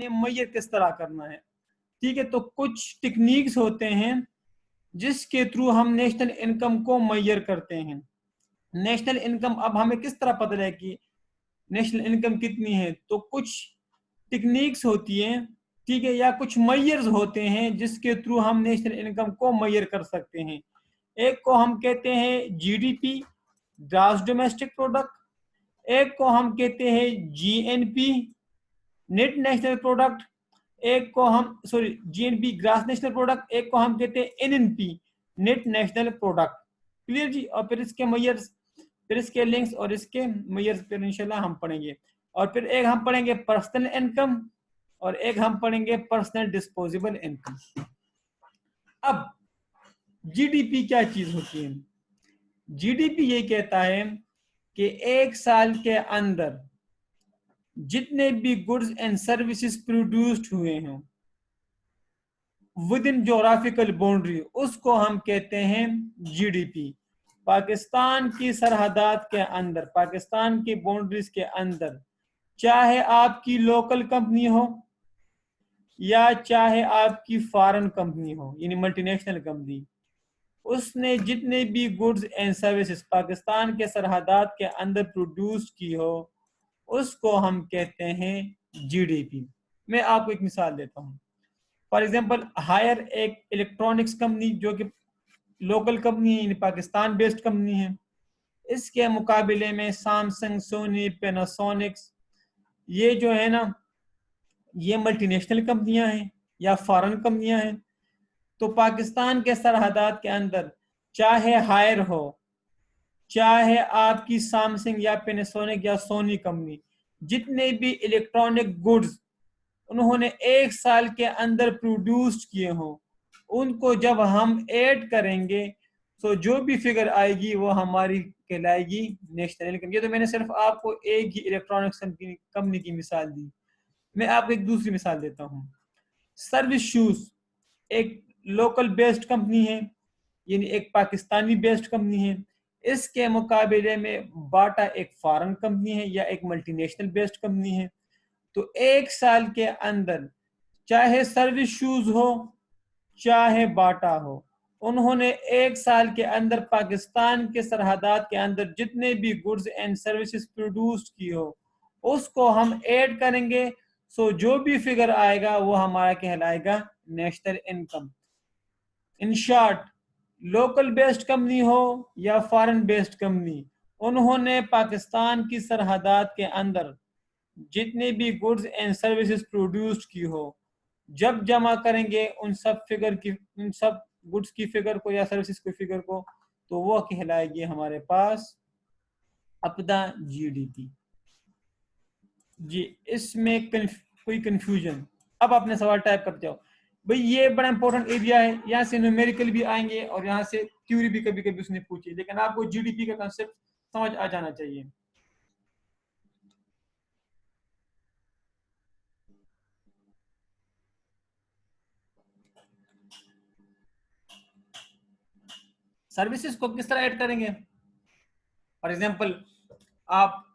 हमने मैयर किस तरह करना है, ठीक है। तो कुछ टेक्निक्स होते हैं जिसके थ्रू हम नेशनल इनकम को मैयर करते हैं। नेशनल इनकम अब हमें किस तरह पता है कि नेशनल इनकम कितनी है, तो कुछ टेक्निक्स होती हैं, ठीक है, या कुछ मैयर्स होते हैं जिसके थ्रू हम नेशनल इनकम को मैयर कर सकते हैं। एक को हम कहते हैं जीडीपी, ग्रॉस डोमेस्टिक प्रोडक्ट, एक को हम कहते हैं जीएनपी, नेट नेशनल प्रोडक्ट, एक को हम जीएनपी ग्रॉस नेशनल प्रोडक्ट, एक को हम कहते हैं NNP, net national product. Clear जी। और फिर इसके मैयर्स, फिर इसके लिंक्स और इसके मैयर्स फिर इंशाल्लाह हम पढ़ेंगे। और फिर एक हम पढ़ेंगे पर्सनल इनकम और एक हम पढ़ेंगे पर्सनल डिस्पोजेबल इनकम। अब जीडीपी क्या चीज होती है? जीडीपी ये कहता है कि एक साल के अंदर जितने भी गुड्स एंड सर्विसेज प्रोड्यूस्ड हुए हैं विद इन जोग्राफिकल बाउंड्री, उसको हम कहते हैं जीडीपी। पाकिस्तान की सरहदात के अंदर, पाकिस्तान की बाउंड्रीज के अंदर, चाहे आपकी लोकल कंपनी हो या चाहे आपकी फॉरेन कंपनी हो, यानी मल्टीनेशनल कंपनी, उसने जितने भी गुड्स एंड सर्विसेज पाकिस्तान के सरहदात के अंदर प्रोड्यूस की हो, उसको हम कहते हैं जीडीपी। मैं आपको एक मिसाल देता हूँ। फॉर एग्जांपल, हायर एक इलेक्ट्रॉनिक्स कंपनी जो कि लोकल कंपनी है, पाकिस्तान बेस्ड कंपनी है, इसके मुकाबले में सैमसंग, सोनी, पैनासोनिक्स, ये जो है ना, ये मल्टीनेशनल कंपनियां हैं या फॉरेन कंपनियां हैं। तो पाकिस्तान के सरहदात के अंदर चाहे हायर हो, चाहे आपकी सैमसंग या पैनासोनिक या सोनी कंपनी, जितने भी इलेक्ट्रॉनिक गुड्स उन्होंने एक साल के अंदर प्रोड्यूस किए हों, उनको जब हम ऐड करेंगे तो जो भी फिगर आएगी वो हमारी कहलाएगी नेशनल इनकम। ये तो मैंने सिर्फ आपको एक ही इलेक्ट्रॉनिक्स कंपनी की मिसाल दी। मैं आपको एक दूसरी मिसाल देता हूँ। सर्विस शूज एक लोकल बेस्ड कंपनी है, यानी एक पाकिस्तानी बेस्ड कंपनी है। इसके मुकाबले में बाटा एक फॉरेन कंपनी है या एक मल्टीनेशनल बेस्ड कंपनी है। तो एक साल के अंदर चाहे सर्विस शूज हो चाहे बाटा हो, उन्होंने एक साल के अंदर पाकिस्तान के सरहदात के अंदर जितने भी गुड्स एंड सर्विसेज प्रोड्यूस की हो, उसको हम ऐड करेंगे। सो जो भी फिगर आएगा वो हमारा कहलाएगा national income. In short, local based company हो या फॉरेन बेस्ड कंपनी, उन्होंने पाकिस्तान की सरहदात के अंदर जितने भी गुड्स एंड सर्विसेज प्रोड्यूस की हो, जब जमा करेंगे उन सब फिगर की, उन सब गुड्स की फिगर को या सर्विसेज की फिगर को, तो वो कहलाएगी हमारे पास अपना जीडीपी। जी, इसमें कोई कंफ्यूजन? अब आपने सवाल टाइप करते हो भाई, ये बड़ा इंपॉर्टेंट एरिया है, यहाँ से न्यूमेरिकल भी आएंगे और यहाँ से थ्योरी भी कभी कभी उसने पूछी, लेकिन आपको जीडीपी का कंसेप्ट समझ आ जाना चाहिए। सर्विसेज को किस तरह ऐड करेंगे? फॉर एग्जांपल, आप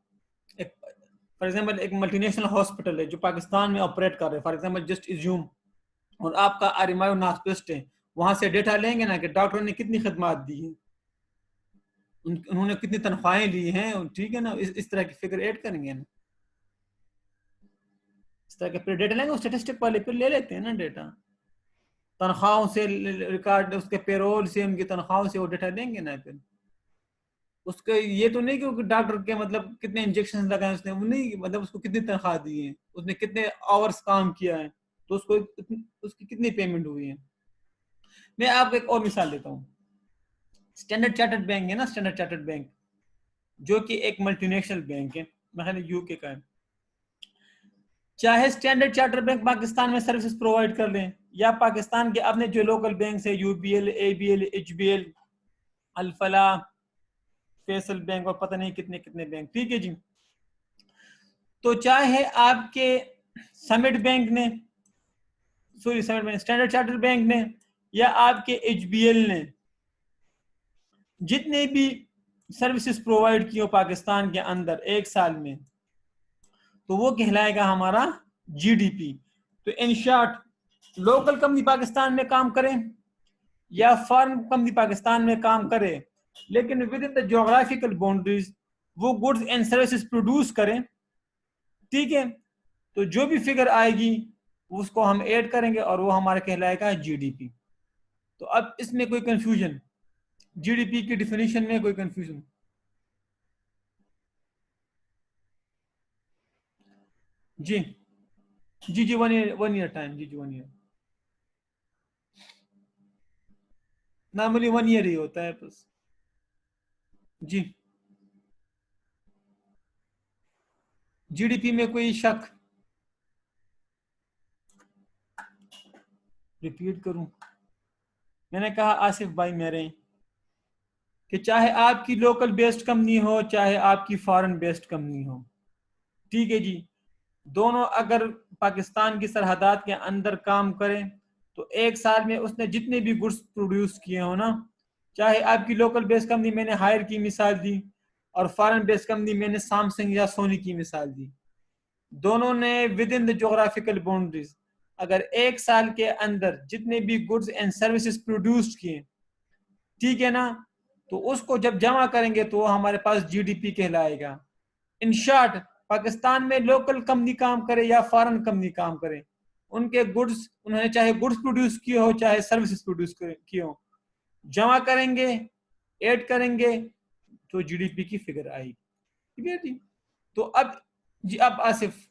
एक मल्टीनेशनल हॉस्पिटल है जो पाकिस्तान में ऑपरेट कर रहे हैं, फॉर एग्जांपल जस्ट इज्यूम, और आपका आरएमआई और नासपेस्ट है, वहां से डेटा लेंगे ना कि डॉक्टर ने कितनी खदमात दी है, उन्होंने कितनी तनख्वाहें ली हैं, ठीक है ना, इस तरह की फिगर ऐड करेंगे ना, इस तरह के फिर डेटा लेंगे, स्टैटिस्टिक वाले फिर ले लेते हैं ना डेटा, तनख्वाहों से रिकॉर्ड, उसके पेरोल से, उनकी तनख्वाहों से वो डेटा लेंगे ना। फिर उसके ये तो नहीं कि डॉक्टर के मतलब कितने इंजेक्शन लगाए उसने, वो नहीं, मतलब उसको कितनी तनख्वाह दी है, उसने कितने आवर्स काम किया है, तो उसको उसकी कितनी पेमेंट हुई है। मैं आपको एक और मिसाल देता हूँ। स्टैंडर्ड चार्टर्ड बैंक है ना, स्टैंडर्ड चार्टर्ड बैंक जो कि एक मल्टीनेशनल बैंक है, मैं यूके का है। चाहे स्टैंडर्ड चार्टर्ड बैंक पाकिस्तान में सर्विसेज प्रोवाइड कर लें या पाकिस्तान के अपने जो लोकल बैंक है, UBL, ABL, HBL, Alfalah, Faisal bank और पता नहीं कितने कितने बैंक, ठीक है जी। तो चाहे आपके समिट बैंक ने, summit bank, standard chartered bank ने, या आपके एचबीएल ने जितने भी सर्विसेज प्रोवाइड की हो पाकिस्तान के अंदर एक साल में, तो वो कहलाएगा हमारा जीडीपी। तो in short local company Pakistan में काम करें या फॉरेन कंपनी पाकिस्तान में काम करे, लेकिन with in the geographical boundaries वो गुड्स एंड सर्विसेज प्रोड्यूस करें, ठीक है, तो जो भी फिगर आएगी उसको हम ऐड करेंगे और वो हमारा कहलाएगा जीडीपी। तो अब इसमें कोई कंफ्यूजन, जीडीपी की डिफिनीशन में कोई कंफ्यूजन? जी जी जी, 1 ईयर टाइम, जी जी 1 ईयर, नॉर्मली 1 ईयर ही होता है बस। जी, जीडीपी में कोई शक? रिपीट करूं? मैंने कहा आसिफ भाई मेरे कि चाहे आपकी लोकल बेस्ड कंपनी हो चाहे आपकी फॉरेन बेस्ड कंपनी हो, ठीक है जी, दोनों अगर पाकिस्तान की सरहदात के अंदर काम करें तो एक साल में उसने जितने भी गुड्स प्रोड्यूस किए हो ना, चाहे आपकी लोकल बेस्ड कंपनी, मैंने हायर की मिसाल दी, और फॉरेन बेस्ड कंपनी मैंने सैमसंग या सोनी की मिसाल दी, दोनों ने with in the geographical boundaries अगर एक साल के अंदर जितने भी गुड्स एंड सर्विसेज प्रोड्यूस किए, ठीक है ना, तो उसको जब जमा करेंगे तो वो हमारे पास जीडीपी कहलाएगा। इन शॉर्ट, पाकिस्तान में लोकल कंपनी काम करे या फॉरेन कंपनी काम करे, उनके गुड्स, उन्होंने चाहे गुड्स प्रोड्यूस किए हो चाहे सर्विसेज प्रोड्यूस किए हो, जमा करेंगे, ऐड करेंगे, तो जीडीपी की फिगर आएगी, ठीक है जी। तो अब जी, अब आसिफ,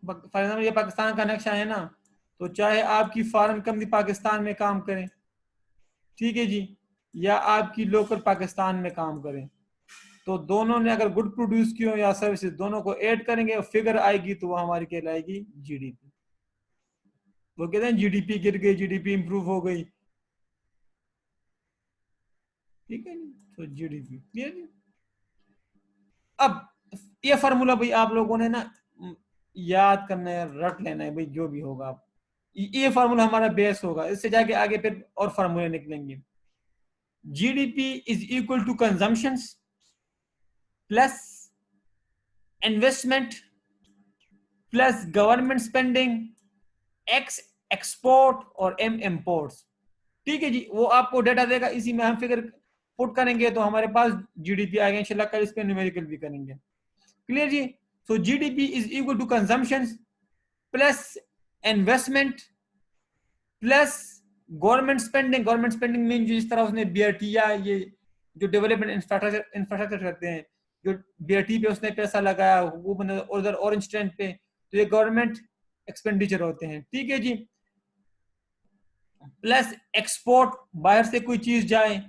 फॉर एग्जाम्पल ये पाकिस्तान का नक्शा है ना, तो चाहे आपकी फॉरेन कंपनी पाकिस्तान में काम करे, ठीक है जी, या आपकी लोकल पाकिस्तान में काम करें, तो दोनों ने अगर गुड प्रोड्यूस की हो या सर्विसेज, दोनों को ऐड करेंगे और फिगर आएगी तो वो हमारी कहलाएगी जीडीपी। वो कहते हैं जीडीपी गिर गई, जीडीपी इंप्रूव हो गई, ठीक है जी, तो जीडीपी क्लियर जी। अब ये फार्मूला भाई आप लोगों ने ना याद करना है, रट लेना है भाई, जो भी होगा आप, ये फार्मूला हमारा बेस होगा, इससे जाके आगे फिर और फार्मूले निकलेंगे। GDP is equal to consumptions plus investment plus government spending X export और एम इम्पोर्ट्स, ठीक है जी। वो आपको डेटा देगा, इसी में हम फिगर पुट करेंगे तो हमारे पास जीडीपी आएगा, इंशाल्लाह कल इस पे न्यूमेरिकल भी करेंगे, क्लियर जी। So GDP is equal to consumption plus investment plus government spending. Government spending mean जिस तरह उसने बीआरटी या ये जो डेवलपमेंट इंफ्रास्ट्रक्चर करते हैं, जो बीआरटी पे उसने पैसा लगाया वो उधर ऑरेंज ट्रेंड पे, तो ये गवर्नमेंट एक्सपेंडिचर होते हैं, ठीक है जी। प्लस एक्सपोर्ट, बाहर से कोई चीज जाए,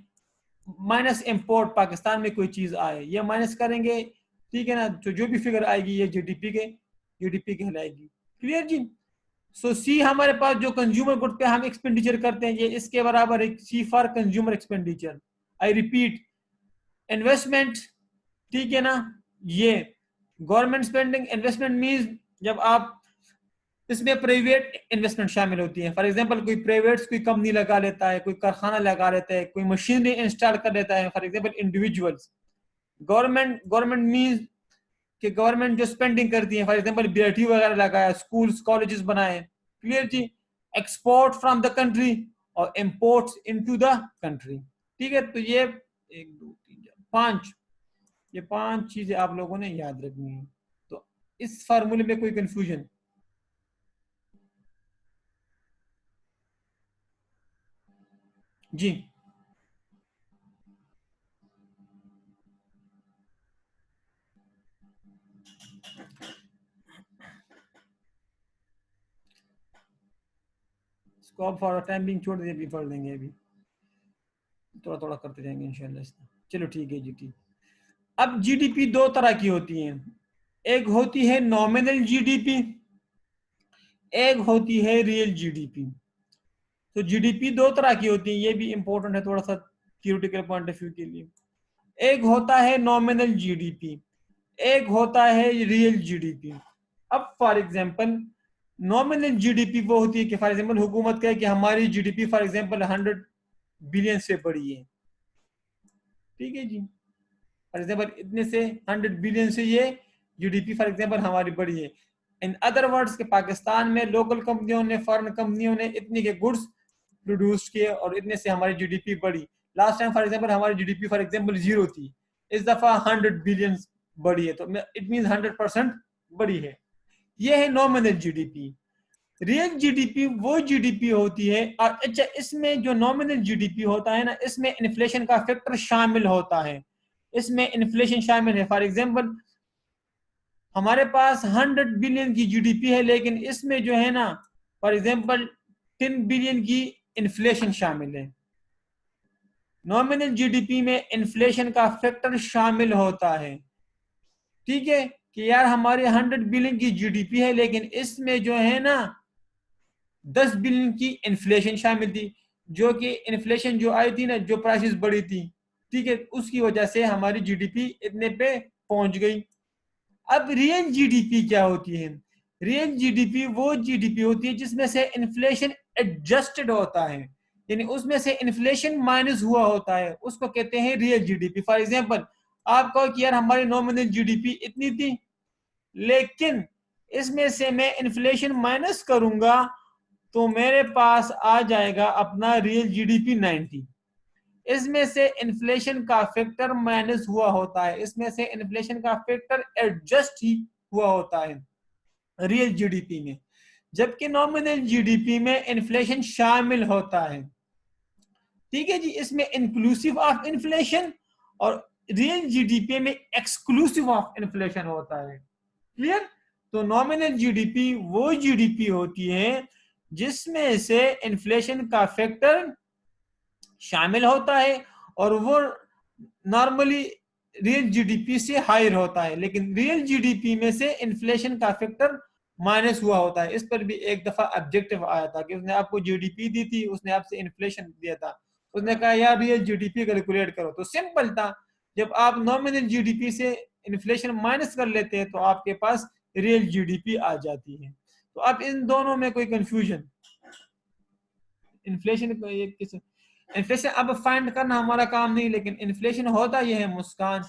माइनस इंपोर्ट, पाकिस्तान में कोई चीज आए, ये माइनस करेंगे, ठीक है ना, तो जो भी फिगर आएगी ये जीडीपी कहलाएगी, क्लियर जी। सो सी हमारे पास जो कंज्यूमर गुड पे हम एक्सपेंडिचर करते हैं, ये इसके बराबर है, C for consumer expenditure. I repeat, investment, ठीक है ना, ये गवर्नमेंट स्पेंडिंग, इन्वेस्टमेंट मीन्स जब आप, इसमें प्राइवेट इन्वेस्टमेंट शामिल होती है, फॉर एग्जांपल कोई प्राइवेट कोई कंपनी लगा लेता है, कोई कारखाना लगा लेता है, कोई मशीनरी इंस्टॉल कर लेता है, for example individuals. Government means कि गवर्नमेंट जो स्पेंडिंग करती है, फॉर एग्जांपल बीआरटी वगैरह लगाया, स्कूल्स कॉलेजेस बनाए, क्लियर जी। एक्सपोर्ट फ्रॉम द कंट्री और इम्पोर्ट्स इनटू द कंट्री, ठीक है। तो ये 1 2 3 4 5, ये 5 चीजें आप लोगों ने याद रखनी है। तो इस फार्मूले में कोई कंफ्यूजन? जी, इसको आप फॉर टाइम बिंग छोड़ दीजिए, अभी पढ़ लेंगे, अभी थोड़ा थोड़ा करते जाएंगे इंशाल्लाह। चलो ठीक है जी, ठीक। अब जीडीपी दो तरह की होती है, एक होती है नॉमिनल जीडीपी, एक होती है रियल जीडीपी। तो जीडीपी दो तरह की होती है, ये भी इंपॉर्टेंट है थोड़ा सा थियोरेटिकल पॉइंट ऑफ व्यू के लिए। एक होता है नॉमिनल जीडीपी, एक होता है रियल जीडीपी। अब फॉर एग्जांपल नॉमिनल जीडीपी वो होती है कि फॉर एग्जांपल हुकूमत कहे कि हमारी जीडीपी फॉर एग्जांपल 100 बिलियन से बढ़ी है, ठीक है जी, फॉर एग्जांपल इतने से 100 बिलियन से ये जीडीपी फॉर एग्जांपल हमारी बढ़ी है। इन अदर वर्ड्स के पाकिस्तान में लोकल कंपनियों ने, फॉरेन कंपनियों ने इतने के गुड्स प्रोड्यूस किए और इतने से हमारी जीडीपी बढ़ी। लास्ट टाइम फॉर एग्जांपल हमारी जीडीपी फॉर एग्जांपल 0 थी, इस दफा 100 बिलियन बढ़ी है, तो इट मींस 100% बढ़ी है। ये है नॉमिनल जीडीपी। रियल जीडीपी वो जीडीपी होती है, और अच्छा इसमें जो नॉमिनल जीडीपी होता है ना, इसमें इन्फ्लेशन का फैक्टर शामिल होता है, इसमें इन्फ्लेशन शामिल है। फॉर एग्जांपल हमारे पास 100 बिलियन की जीडीपी है, लेकिन इसमें जो है ना फॉर एग्जांपल 10 बिलियन की इन्फ्लेशन शामिल है। नॉमिनल जीडीपी में इन्फ्लेशन का फैक्टर शामिल होता है, ठीक है, कि यार हमारे 100 बिलियन की जीडीपी है, लेकिन इसमें जो है ना 10 बिलियन की इन्फ्लेशन शामिल थी, जो कि इन्फ्लेशन जो आई थी ना, जो प्राइसेस बढ़ी थी, ठीक है, उसकी वजह से हमारी जीडीपी इतने पे पहुंच गई। अब रियल जीडीपी क्या होती है? रियल जीडीपी वो जीडीपी होती है जिसमें से इन्फ्लेशन एडजस्टेड होता है, यानी उसमें से इन्फ्लेशन माइनस हुआ होता है, उसको कहते हैं रियल जीडीपी। फॉर एग्जांपल आप कहो कि यार हमारी नॉमिनल जीडीपी इतनी थी, लेकिन इसमें से मैं इन्फ्लेशन माइनस करूंगा तो मेरे पास आ जाएगा अपना रियल जीडीपी 90। इसमें से इन्फ्लेशन का फैक्टर माइनस हुआ होता है, इसमें से इन्फ्लेशन का फैक्टर एडजस्ट ही हुआ होता है रियल जीडीपी में, जबकि नॉमिनल जीडीपी में इन्फ्लेशन शामिल होता है, ठीक है जी। इसमें इंक्लूसिव ऑफ इन्फ्लेशन और रियल जीडीपी में एक्सक्लूसिव ऑफ इन्फ्लेशन होता है। क्लियर? तो नॉमिनल जीडीपी वो जीडीपी होती है जिसमें से इन्फ्लेशन का फैक्टर शामिल होता है, और वो नॉर्मली रियल जीडीपी से हायर होता है, लेकिन रियल जीडीपी में से इन्फ्लेशन का फैक्टर माइनस हुआ होता है। इस पर भी एक दफा ऑब्जेक्टिव आया था कि उसने आपको जीडीपी दी थी, उसने आपसे इन्फ्लेशन दिया था, उसने कहा यार रियल जीडीपी कैलकुलेट करो, तो सिंपल था, जब आप नॉमिनल जीडीपी से इन्फ्लेशन माइनस कर लेते हैं तो आपके पास रियल जीडीपी आ जाती है। तो अब इन दोनों में कोई कंफ्यूजन? इन्फ्लेशन इन्फ्लेशन अब फाइंड करना हमारा काम नहीं, लेकिन इन्फ्लेशन होता यह है मुस्कान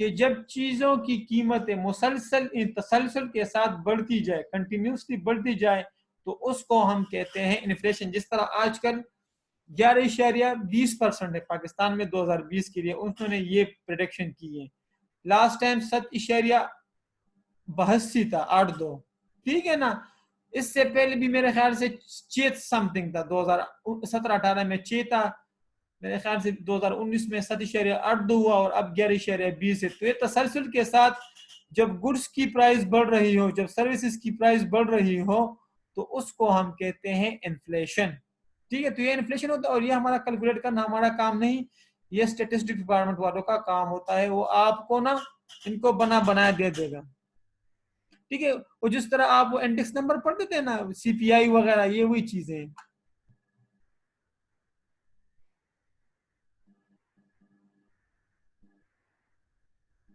कि जब चीजों की कीमतें मुसलसल तसलसल के साथ बढ़ती जाए, कंटिन्यूसली बढ़ती जाए, तो उसको हम कहते हैं इन्फ्लेशन। जिस तरह आजकल 11.20% है पाकिस्तान में 2020 के लिए, उन्होंने ये प्रेडिक्शन की है। लास्ट टाइम 7.82 था, 8.2, ठीक है ना। इससे पहले भी मेरे ख्याल से चेत समथिंग था, 2017-18 में चेता, मेरे ख्याल से 2019 में 7.82 हुआ, और अब 11.20 है। तो ये तसलसल के साथ जब गुड्स की प्राइस बढ़ रही हो, जब सर्विसेज की प्राइस बढ़ रही हो, तो उसको हम कहते हैं इन्फ्लेशन, ठीक है। तो ये इन्फ्लेशन होता है, और ये हमारा कैलकुलेट करना हमारा काम नहीं, ये स्टेटिस्टिक्स डिपार्टमेंट वालों का काम होता है, वो आपको ना इनको बनाया दे देगा, ठीक है। वो जिस तरह आप वो इंडेक्स नंबर पढ़ते थे ना, सीपीआई वगैरह, ये वही चीजें हैं।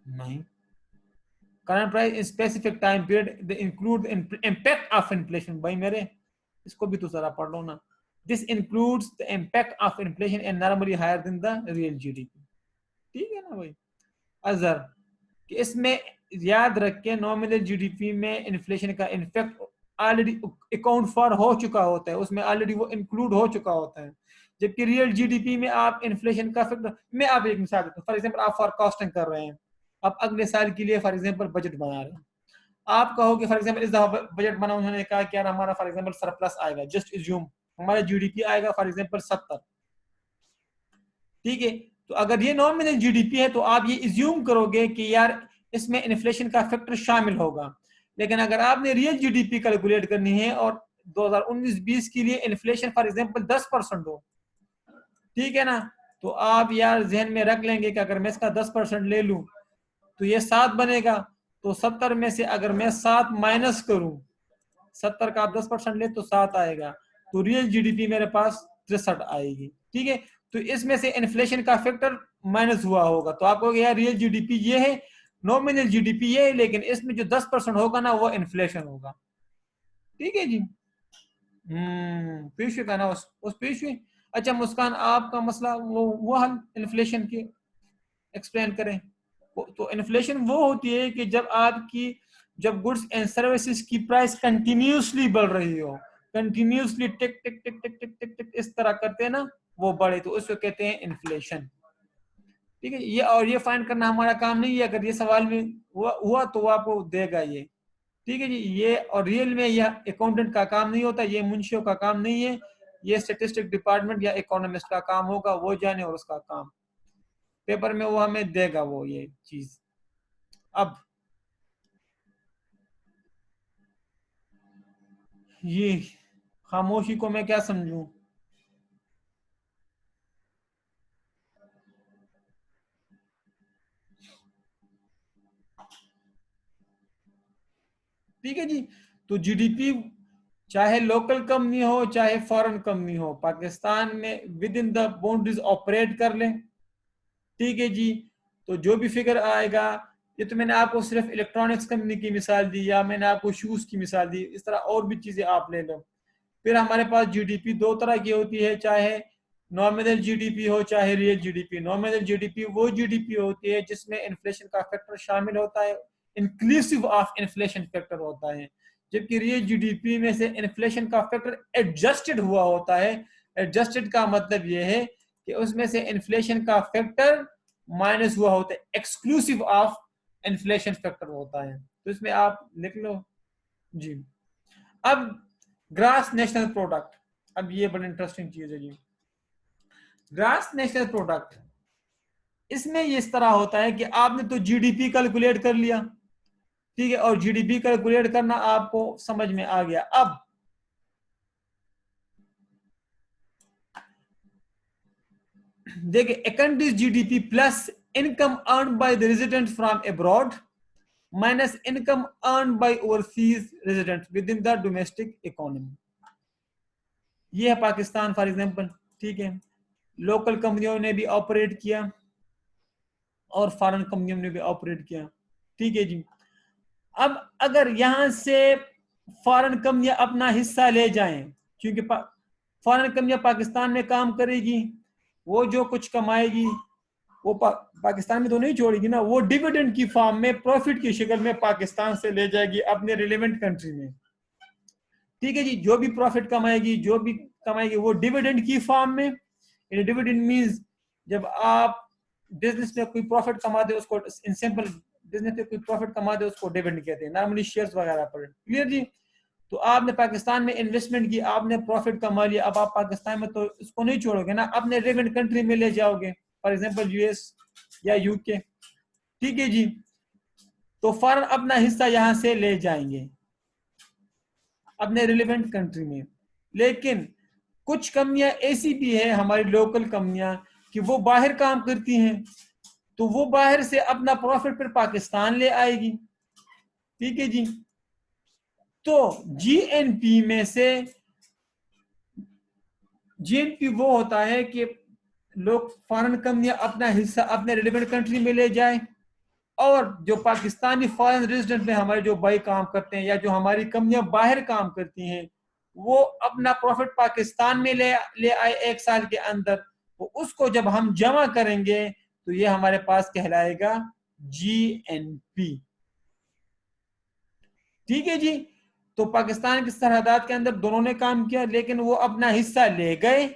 नहीं, current price in specific time period they include impact of inflation. भाई मेरे इसको भी तो जरा पढ़ लो ना। This includes the impact of inflation and normally higher than the real GDP, ठीक है ना भाई। अजर कि इसमें याद रख के नॉमिनल जीडीपी में इन्फ्लेशन का इम्पैक्ट ऑलरेडी अकाउंट फॉर हो चुका होता है, उसमें ऑलरेडी वो इंक्लूड हो चुका होता है, जबकि रियल जीडीपी में आप इन्फ्लेशन का फैक्टर, मैं आप एक मिसाल देता हूँ। फॉर एग्जांपल आप फॉरकास्टिंग कर रहे हैं, आप अगले साल के लिए फॉर एग्जांपल बजट बना रहे हैं, आप कहोगे फॉर एग्जांपल इस दफा बजट बना, उन्होंने कहा कि यार हमारा फॉर एग्जांपल सरप्लस आएगा, जस्ट इज्यूम हमारा जीडीपी आएगा फॉर एग्जांपल 70, ठीक है। तो अगर ये नॉमिनल जीडीपी है तो आप ये इज्यूम करोगे कि यार इसमें इन्फ्लेशन का फैक्टर शामिल होगा, लेकिन अगर आपने रियल जीडीपी कैलकुलेट करनी है और 2019-20 के लिए इन्फ्लेशन फॉर एग्जांपल 10% हो, ठीक है ना, तो आप यार जहन में रख लेंगे कि अगर मैं इसका 10% ले लूं तो ये 7 बनेगा, तो 70 में से अगर मैं 7 माइनस करूं, 70 का आप 10% ले तो 7 आएगा, तो रियल जीडीपी मेरे पास 63 आएगी, ठीक है। तो इसमें से इन्फ्लेशन का फैक्टर माइनस हुआ होगा, तो आप कहोगे यार रियल जीडीपी ये है, नॉमिनल जीडीपी ये है, लेकिन इसमें जो 10% होगा ना वो इन्फ्लेशन होगा, ठीक है जी। पेशवे का ना उस पेशवे। अच्छा मुस्कान, आपका मसला वो हल इन्फ्लेशन के एक्सप्लेन करें। तो इन्फ्लेशन वो होती है कि जब गुड्स एंड सर्विसेज की प्राइस कंटिन्यूसली बढ़ रही हो, कंटिन्यूसली टिक टिक टिक टिक टिक टिक टिक इस तरह करते हैं ना, वो बढ़े, तो उसको कहते हैं इन्फ्लेशन। ठीक है, ये फाइंड करना हमारा काम नहीं है, अगर ये सवाल में हुआ तो वो आपको देगा ये। ठीक है जी, ये और रियल में यह अकाउंटेंट का काम नहीं होता, ये मुंशियों का काम नहीं है, ये स्टैटिस्टिक डिपार्टमेंट या इकोनॉमिस्ट का काम होगा, वो जाने और उसका काम पेपर में वो हमें देगा वो ये चीज। अब ये खामोशी को मैं क्या समझूं? ठीक है जी, तो जीडीपी चाहे लोकल कंपनी हो चाहे फॉरेन कंपनी हो, पाकिस्तान में with in the boundaries operate कर ले। ठीक है जी, तो जो भी फिगर आएगा, ये तो मैंने आपको सिर्फ इलेक्ट्रॉनिक्स कंपनी की मिसाल दी, या मैंने आपको शूज की मिसाल दी, इस तरह और भी चीजें आप ले लो। फिर हमारे पास जीडीपी दो तरह की होती है, चाहे नॉमिनल जीडीपी हो चाहे रियल जीडीपी। नॉमिनल जीडीपी वो जीडीपी होती है जिसमें इन्फ्लेशन का फैक्टर शामिल होता है, इंक्लूसिव ऑफ इन्फ्लेशन फैक्टर होता है, जबकि रियल जीडीपी में से इन्फ्लेशन का फैक्टर एडजस्टेड हुआ होता है। एडजस्टेड का मतलब यह है कि उसमें से इन्फ्लेशन का फैक्टर माइनस हुआ होता है, एक्सक्लूसिव ऑफ इन्फ्लेशन फैक्टर होता है। तो इसमें आप लिख लो जी। अब ग्रास नेशनल प्रोडक्ट, अब ये बड़ी इंटरेस्टिंग चीज है जी। ग्रास नेशनल प्रोडक्ट, इसमें ये इस तरह होता है कि आपने तो जीडीपी कैलकुलेट कर लिया, ठीक है, और जीडीपी कैलकुलेट करना आपको समझ में आ गया। अब देखिए, a country's GDP plus income earn by the resident from abroad minus income earn by overseas resident with in the domestic economy. ये है पाकिस्तान फॉर एग्जांपल। ठीक है, लोकल कंपनियों ने भी ऑपरेट किया और फॉरेन कंपनियों ने भी ऑपरेट किया। ठीक है जी, अब अगर यहां से फॉरेन कंपनियां अपना हिस्सा ले जाएं, क्योंकि फॉरेन कंपनियां पाकिस्तान में काम करेगी, वो जो कुछ कमाएगी वो पाकिस्तान में तो नहीं छोड़ेगी ना, वो डिविडेंड की फॉर्म में प्रॉफिट की शक्ल में पाकिस्तान से ले जाएगी अपने रिलेवेंट कंट्री में। ठीक है जी, जो भी प्रॉफिट कमाएगी वो डिविडेंड की फॉर्म में। डिविडेंड मींस जब आप बिजनेस में कोई प्रॉफिट कमाते हो उसको, इन सिंपल बिजनेस में कोई प्रॉफिट कमाते हो उसको डिविडेंड कहते हैं, नॉर्मली शेयर्स वगैरह पर। क्लियर जी, तो आपने पाकिस्तान में इन्वेस्टमेंट की, आपने प्रॉफिट कमा लिया, अब आप पाकिस्तान में तो इसको नहीं छोड़ोगे ना, अपने रेवेंट कंट्री में ले जाओगे, फॉर एग्जांपल यूएस या यूके। ठीक है जी, तो फॉरेन अपना हिस्सा यहां से ले जाएंगे अपने रिलेवेंट कंट्री में। लेकिन कुछ कंपनियां ऐसी भी है हमारी लोकल कंपनियां कि वो बाहर काम करती हैं, तो वो बाहर से अपना प्रॉफिट फिर पाकिस्तान ले आएगी। ठीक है जी, तो जीएनपी में से, जीएनपी वो होता है कि लोग फॉरेन कंपनियां अपना हिस्सा अपने रिलेवेंट कंट्री में ले जाए, और जो पाकिस्तानी फॉरेन रेजिडेंट में हमारे जो भाई काम करते हैं या जो हमारी कंपनियां बाहर काम करती हैं, वो अपना प्रॉफिट पाकिस्तान में ले आए एक साल के अंदर, तो उसको जब हम जमा करेंगे तो ये हमारे पास कहलाएगा जीएनपी। ठीक है जी, तो पाकिस्तान की सरहदात के अंदर दोनों ने काम किया, लेकिन वो अपना हिस्सा ले गए।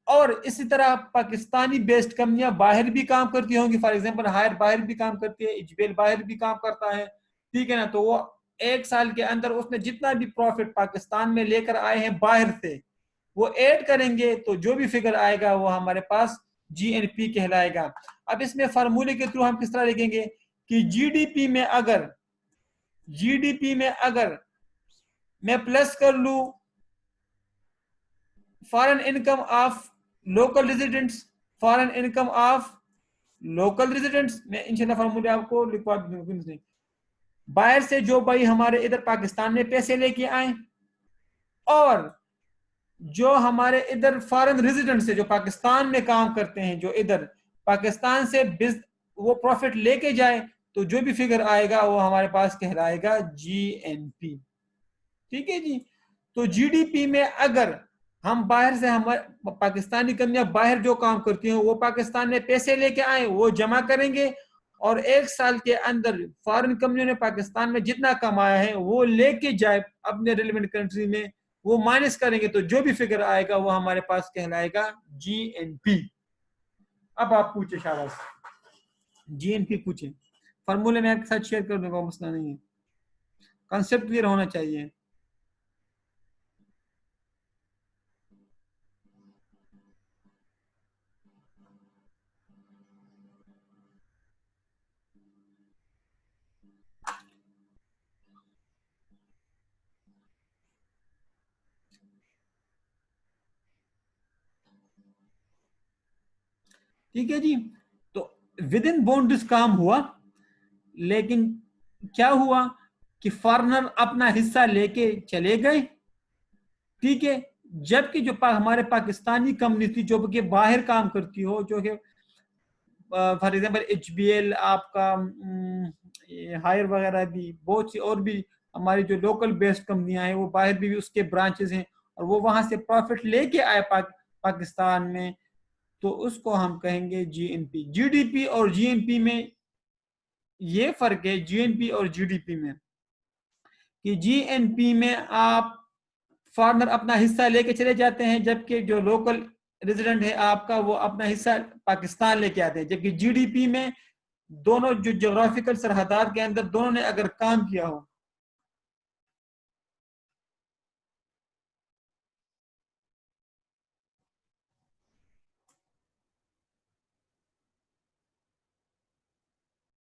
और इसी तरह पाकिस्तानी बेस्ड कंपनियां बाहर भी काम करती होंगी, फॉर एग्जांपल हायर बाहर भी काम करती है, इजबेल बाहर भी काम करता है। ठीक है ना, तो वो एक साल के अंदर उसने जितना भी प्रॉफिट पाकिस्तान में लेकर आए हैं बाहर से, वो ऐड करेंगे, तो जो भी फिगर आएगा वो हमारे पास जीएनपी कहलाएगा। अब इसमें फार्मूले के थ्रू हम किस तरह लिखेंगे कि जीडीपी में अगर मैं प्लस कर लू foreign income of local residents, foreign income of local residents, मैं इंशाल्लाह फार्मूले आपको लिखवा दूंगा। बाहर से जो भाई हमारे इधर पाकिस्तान में पैसे लेके आए, और जो हमारे इधर फॉरेन रेजिडेंट्स है जो पाकिस्तान में काम करते हैं, जो इधर पाकिस्तान से वो प्रॉफिट लेके जाए, तो जो भी फिगर आएगा वो हमारे पास कहलाएगा जीएनपी। ठीक है जी, तो जीडीपी में अगर हम बाहर से, हमारे पाकिस्तानी कंपनियां बाहर जो काम करती हैं वो पाकिस्तान में पैसे लेके आए, वो जमा करेंगे, और 1 साल के अंदर फॉरेन कंपनियों ने पाकिस्तान में जितना कमाया है वो लेके जाए अपने रिलेवेंट कंट्री में, वो माइनस करेंगे तो जो भी फिगर आएगा वो हमारे पास कहलाएगा जीएनपी। अब आप पूछे शाबाश, जीएनपी पूछे, फॉर्मूले में आपके साथ शेयर कर दूंगा, मसला नहीं है, कॉन्सेप्ट क्लियर होना चाहिए। ठीक है जी, तो विद इन बाउंड्रीज काम हुआ, लेकिन क्या हुआ कि फॉरनर अपना हिस्सा लेके चले गए। ठीक है, जबकि जो हमारे पाकिस्तानी कंपनी थी जो कि बाहर काम करती हो, जो कि फॉर एग्जांपल HBL आपका हायर वगैरह भी, बहुत सी और भी हमारी जो लोकल बेस्ड कंपनियां हैं वो बाहर भी उसके ब्रांचेस हैं और वो वहां से प्रॉफिट लेके आए पाकिस्तान में, तो उसको हम कहेंगे जीएनपी। जीडीपी और जीएनपी में ये फर्क है, जीएनपी और जीडीपी में, कि जीएनपी में आप फॉरनर अपना हिस्सा लेके चले जाते हैं, जबकि जो लोकल रेजिडेंट है आपका वो अपना हिस्सा पाकिस्तान लेके आते हैं। जबकि जीडीपी में दोनों जो ज्योग्राफिकल सरहदात के अंदर दोनों ने अगर काम किया हो